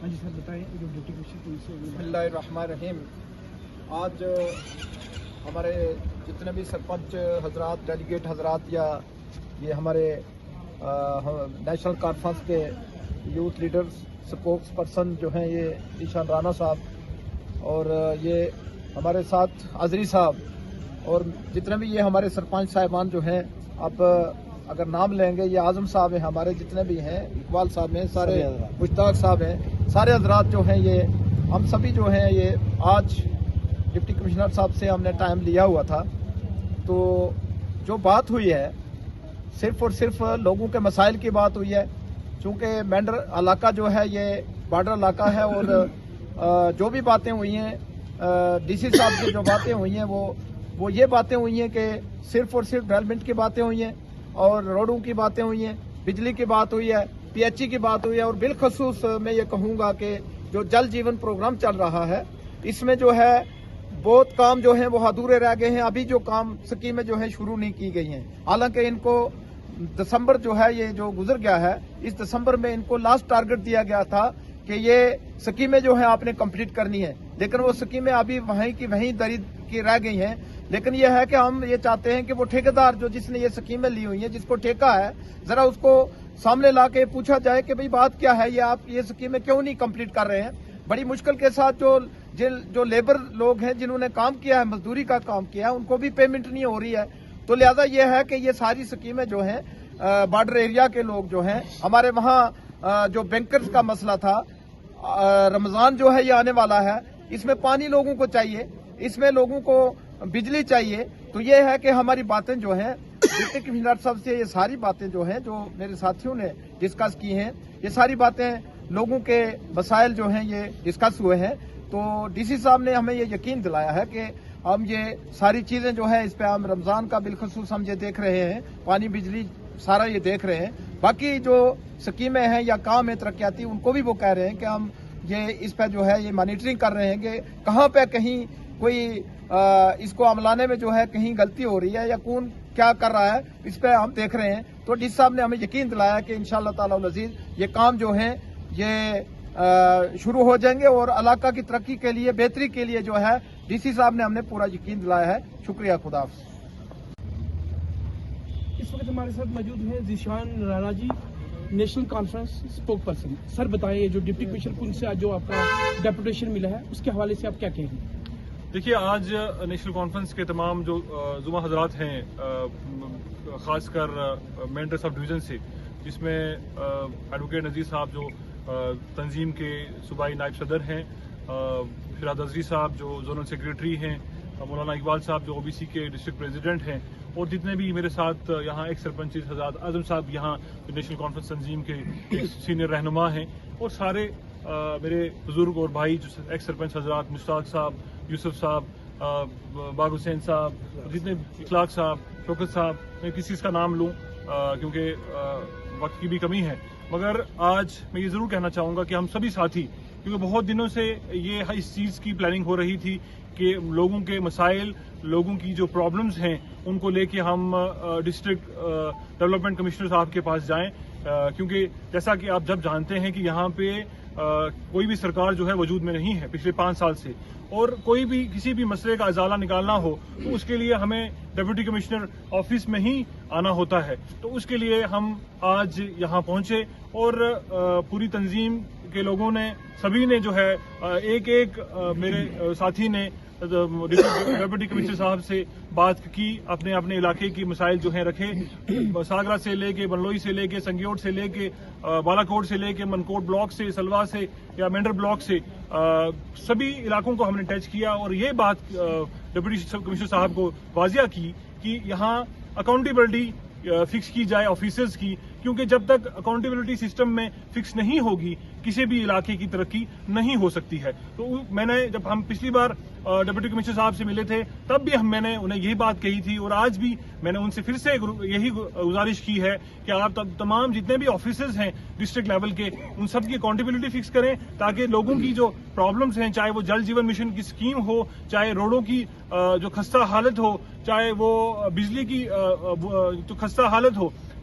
ہاں جی سر بتائیں جو ڈپٹی کمشنر پولیس سے بسم اللہ الرحمن الرحیم. آج ہمارے جتنے بھی سرپنچ حضرات، ڈیلیگیٹ حضرات یا یہ ہمارے نیشنل کانفرنس کے یوتھ لیڈرز، سپوکس پرسن جو ہیں یہ ایشان رانا صاحب اور یہ ہمارے ساتھ عزری صاحب اور جتنے بھی یہ ہمارے سرپنچ صاحبان جو ہیں، اب اگر نام لیں گے، یہ اعظم صاحب ہیں، ہمارے جتنے بھی ہیں، اقبال صاحب ہیں، سارے مشتاق صاحب ہیں، سارے حضرات جو ہیں یہ ہم سبھی جو ہیں یہ آج ڈپٹی کمشنر صاحب سے ہم نے ٹائم لیا ہوا تھا. تو جو بات ہوئی ہے صرف اور صرف لوگوں کے مسائل کی بات ہوئی ہے. چونکہ مینڈر علاقہ جو ہے یہ بارڈر علاقہ ہے اور جو بھی باتیں ہوئی ہیں ڈی سی صاحب کی جو باتیں ہوئی ہیں وہ یہ باتیں ہوئی ہیں کہ صرف اور صرف ڈیولپمنٹ کی باتیں ہوئی ہیں اور روڈوں کی باتیں ہوئی ہیں، بجلی کی بات ہوئی ہے، پی ایچ ای کی بات ہوئی ہے اور بالخصوص میں یہ کہوں گا کہ جو جل جیون پروگرام چل رہا ہے اس میں جو ہے بہت کام جو ہیں وہ ادھورے رہ گئے ہیں. ابھی جو کام سکیمیں جو ہیں شروع نہیں کی گئی ہیں، حالانکہ ان کو دسمبر جو ہے یہ جو گزر گیا ہے، اس دسمبر میں ان کو لاسٹ ٹارگٹ دیا گیا تھا کہ یہ سکیمیں جو ہیں آپ نے کمپلیٹ کرنی ہے، لیکن وہ سکیمیں ابھی وہیں کی وہیں دری کی رہ گئی ہیں. لیکن یہ ہے کہ ہم یہ چاہتے ہیں کہ وہ ٹھیکیدار جس نے یہ سکیمیں لی ہوئی ہیں، جس کو ٹھیکہ ہے، ذرا اس کو سامنے لا کے پوچھا جائے کہ بھئی بات کیا ہے، یہ آپ یہ سکیمیں کیوں نہیں کمپلیٹ کر رہے ہیں. بڑی مشکل کے ساتھ جو لیبر لوگ ہیں جنہوں نے کام کیا ہے، مزدوری کا کام کیا ہے، ان کو بھی پیمنٹ نہیں ہو رہی ہے. تو لہذا یہ ہے کہ یہ ساری سکیمیں جو ہیں بارڈر ایریا کے لوگ جو ہیں، ہمارے وہاں جو بینکرز کا مسئلہ تھا، رمضان جو ہے یہ آنے والا ہے، اس میں پانی لوگوں کو چاہیے، اس میں لوگوں کو بجلی چاہیے. تو یہ ہے کہ ہماری باتیں جو ہیں ڈپٹی کمشنر صاحب سے یہ ساری باتیں جو ہیں جو میرے ساتھیوں نے ڈسکس کی ہیں، یہ ساری باتیں لوگوں کے مسائل جو ہیں یہ ڈسکس ہوئے ہیں. تو ڈی سی صاحب نے ہمیں یہ یقین دلایا ہے کہ ہم یہ ساری چیزیں جو ہیں اس پہ ہم رمضان کا بالخصوص ہم یہ دیکھ رہے ہیں، پانی بجلی سارا یہ دیکھ رہے ہیں. باقی جو سکیمیں ہیں یا کام ہے ترقیاتی، ان کو بھی وہ کہہ رہے ہیں کہ ہم یہ اس پہ جو ہے یہ مانیٹرنگ کر رہے ہیں کہ کہاں پہ کہیں کوئی اس کو عملانے میں جو ہے کہیں غلطی ہو رہی ہے یا کون کیا کر رہا ہے، اس پہ ہم دیکھ رہے ہیں. تو ڈی سی صاحب نے ہمیں یقین دلایا کہ انشاءاللہ تعالی العزیز یہ کام جو ہیں یہ شروع ہو جائیں گے اور علاقہ کی ترقی کے لیے، بہتری کے لیے جو ہے ڈی سی صاحب نے ہم نے پورا یقین دلایا ہے. شکریہ. خدا حافظ. اس وقت ہمارے ساتھ موجود ہیں ذیشان رانا جی، نیشنل کانفرنس اسپوک پرسن. سر بتائیں جو ڈپٹی کمشنر پولیس سے آج جو آپ کا ڈیپوٹیشن ملا ہے اس کے حوالے سے آپ کیا کہیں گے؟ دیکھیے، آج نیشنل کانفرنس کے تمام جو زمرہ حضرات ہیں، خاص کر مینڈر سب ڈویژن سے، جس میں ایڈوکیٹ نذیر صاحب جو تنظیم کے صوبائی نائب صدر ہیں، فراز عزری صاحب جو زونل سیکریٹری ہیں، مولانا اقبال صاحب جو او بی سی کے ڈسٹرکٹ پریزیڈنٹ ہیں، اور جتنے بھی میرے ساتھ یہاں ایک سرپنچ حضرات، اعظم صاحب یہاں نیشنل کانفرنس تنظیم کے سینئر رہنما ہیں، اور سارے میرے بزرگ اور بھائی جو ایکس سرپنچ حضرات، مشتاق صاحب، یوسف صاحب، باغ حسین صاحب، جتنے اخلاق صاحب، شوکت صاحب، میں کسی چیز کا نام لوں کیونکہ وقت کی بھی کمی ہے، مگر آج میں یہ ضرور کہنا چاہوں گا کہ ہم سبھی ساتھی، کیونکہ بہت دنوں سے یہ اس چیز کی پلاننگ ہو رہی تھی کہ لوگوں کے مسائل، لوگوں کی جو پرابلمز ہیں ان کو لے کے ہم ڈسٹرکٹ ڈیولپمنٹ کمشنر صاحب کے پاس جائیں، کیونکہ جیسا کہ آپ جب جانتے ہیں کہ یہاں پہ کوئی بھی سرکار جو ہے وجود میں نہیں ہے پچھلے 5 سال سے، اور کوئی بھی کسی بھی مسئلے کا ازالہ نکالنا ہو تو اس کے لیے ہمیں ڈپٹی کمشنر آفس میں ہی آنا ہوتا ہے. تو اس کے لیے ہم آج یہاں پہنچے اور پوری تنظیم کے لوگوں نے، سبھی نے جو ہے ایک میرے ساتھی نے ڈپٹی کمشنر صاحب سے بات کی، اپنے اپنے علاقے کی مسائل جو ہیں رکھے، ساگرا سے لے کے بنلوئی سے لے کے سنگیوٹ سے لے کے بالا کوٹ سے لے کے منکوٹ بلاک سے، سلوا سے یا مینڈر بلاک سے، سبھی علاقوں کو ہم نے ٹچ کیا اور یہ بات ڈپٹی کمشنر صاحب کو واضح کی کہ یہاں اکاؤنٹیبلٹی فکس کی جائے آفیسرز کی، کیونکہ جب تک اکاؤنٹیبلٹی سسٹم میں فکس نہیں ہوگی کسی بھی علاقے کی ترقی نہیں ہو سکتی ہے. تو میں نے جب ہم پچھلی بار ڈپٹی کمشنر صاحب سے ملے تھے تب بھی میں نے انہیں یہی بات کہی تھی، اور آج بھی میں نے ان سے پھر سے یہی گزارش کی ہے کہ آپ تمام جتنے بھی آفیسرز ہیں ڈسٹرکٹ لیول کے، ان سب کی اکاؤنٹیبلٹی فکس کریں تاکہ لوگوں کی جو پرابلمز ہیں، چاہے وہ جل جیون مشن کی اسکیم ہو، چاہے روڈوں کی جو خستہ حالت ہو، چاہے وہ بجلی کی جو خستہ حالت ہو،